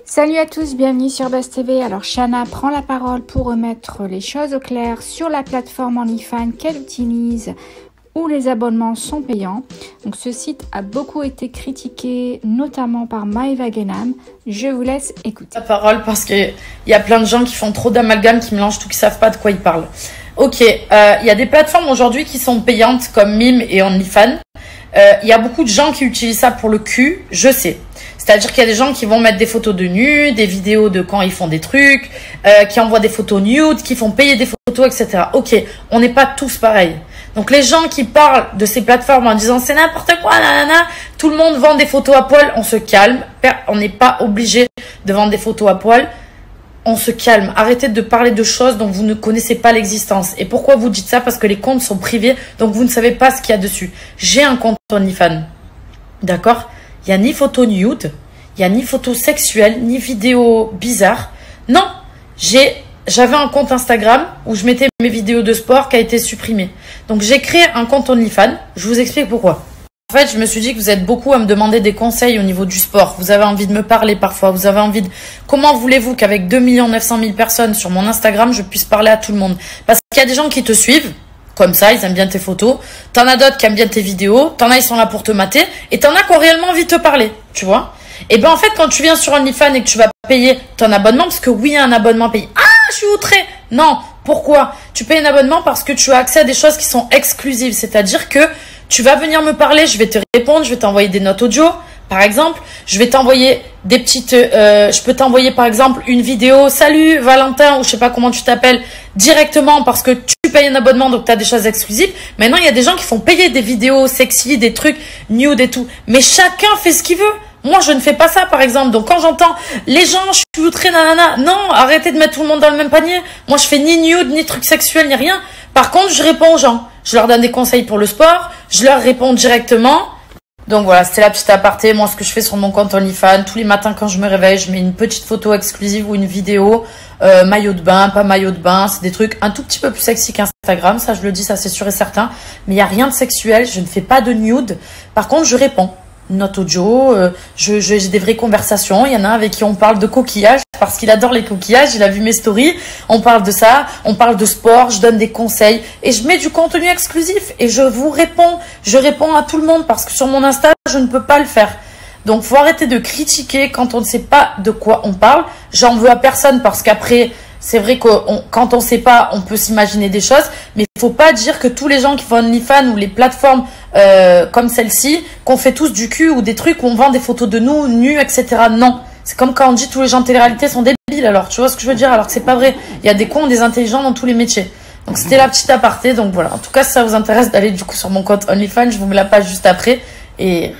Salut à tous, bienvenue sur Buzz TV. Alors Shana prend la parole pour remettre les choses au clair sur la plateforme OnlyFans qu'elle utilise où les abonnements sont payants. Donc ce site a beaucoup été critiqué, notamment par Maëva Guénam. Je vous laisse écouter. La parole parce qu'il y a plein de gens qui font trop d'amalgame, qui mélangent tout, qui savent pas de quoi ils parlent. Ok, il y a des plateformes aujourd'hui qui sont payantes comme Mime et OnlyFans. Il y a beaucoup de gens qui utilisent ça pour le cul, je sais. C'est-à-dire qu'il y a des gens qui vont mettre des photos de nus, des vidéos de quand ils font des trucs, qui envoient des photos nudes, qui font payer des photos, etc. Ok, on n'est pas tous pareils. Donc les gens qui parlent de ces plateformes en disant c'est n'importe quoi, nanana, tout le monde vend des photos à poil, on se calme. On n'est pas obligé de vendre des photos à poil. On se calme. Arrêtez de parler de choses dont vous ne connaissez pas l'existence. Et pourquoi vous dites ça? Parce que les comptes sont privés, donc vous ne savez pas ce qu'il y a dessus. J'ai un compte OnlyFans. D'accord? Il n'y a ni photo nude, il n'y a ni photo sexuelle, ni vidéo bizarre. Non, j'avais un compte Instagram où je mettais mes vidéos de sport qui a été supprimé. Donc j'ai créé un compte OnlyFans. Je vous explique pourquoi. En fait, je me suis dit que vous êtes beaucoup à me demander des conseils au niveau du sport. Vous avez envie de me parler parfois. Vous avez envie de... Comment voulez-vous qu'avec 2 900 000 personnes sur mon Instagram, je puisse parler à tout le monde? Parce qu'il y a des gens qui te suivent. Comme ça, ils aiment bien tes photos. T'en as d'autres qui aiment bien tes vidéos. T'en as, ils sont là pour te mater. Et t'en as qui ont réellement envie de te parler. Tu vois? Et ben, en fait, quand tu viens sur OnlyFans et que tu vas payer ton abonnement, parce que oui, il y a un abonnement payé. Ah, je suis outrée. Non. Pourquoi? Tu payes un abonnement parce que tu as accès à des choses qui sont exclusives. C'est-à-dire que tu vas venir me parler, je vais te répondre, je vais t'envoyer des notes audio. Par exemple, je vais t'envoyer des petites... je peux t'envoyer par exemple une vidéo. Salut Valentin, ou je sais pas comment tu t'appelles, directement parce que tu payes un abonnement, donc tu as des choses exclusives. Maintenant, il y a des gens qui font payer des vidéos sexy, des trucs nude et tout. Mais chacun fait ce qu'il veut. Moi, je ne fais pas ça, par exemple. Donc, quand j'entends les gens, je suis outrée, nanana. Non, arrêtez de mettre tout le monde dans le même panier. Moi, je fais ni nude, ni trucs sexuels, ni rien. Par contre, je réponds aux gens. Je leur donne des conseils pour le sport. Je leur réponds directement. Donc voilà, c'était la petite aparté. Moi, ce que je fais sur mon compte OnlyFans, tous les matins quand je me réveille, je mets une petite photo exclusive ou une vidéo, maillot de bain, pas maillot de bain. C'est des trucs un tout petit peu plus sexy qu'Instagram. Ça, je le dis, ça c'est sûr et certain. Mais il n'y a rien de sexuel. Je ne fais pas de nude. Par contre, je réponds. Note audio, j'ai des vraies conversations. Il y en a un avec qui on parle de coquillages parce qu'il adore les coquillages, il a vu mes stories, on parle de ça, on parle de sport, je donne des conseils et je mets du contenu exclusif et je vous réponds, je réponds à tout le monde parce que sur mon Insta, je ne peux pas le faire. Donc faut arrêter de critiquer quand on ne sait pas de quoi on parle. J'en veux à personne parce qu'après, c'est vrai que quand on ne sait pas, on peut s'imaginer des choses, mais il ne faut pas dire que tous les gens qui font OnlyFans ou les plateformes comme celle-ci, qu'on fait tous du cul ou des trucs où on vend des photos de nous, nus, etc. Non. C'est comme quand on dit tous les gens de télé-réalité sont débiles, alors tu vois ce que je veux dire, alors que c'est pas vrai. Il y a des cons, des intelligents dans tous les métiers. Donc c'était la petite aparté, donc voilà. En tout cas, si ça vous intéresse d'aller du coup sur mon compte OnlyFans, je vous mets la page juste après et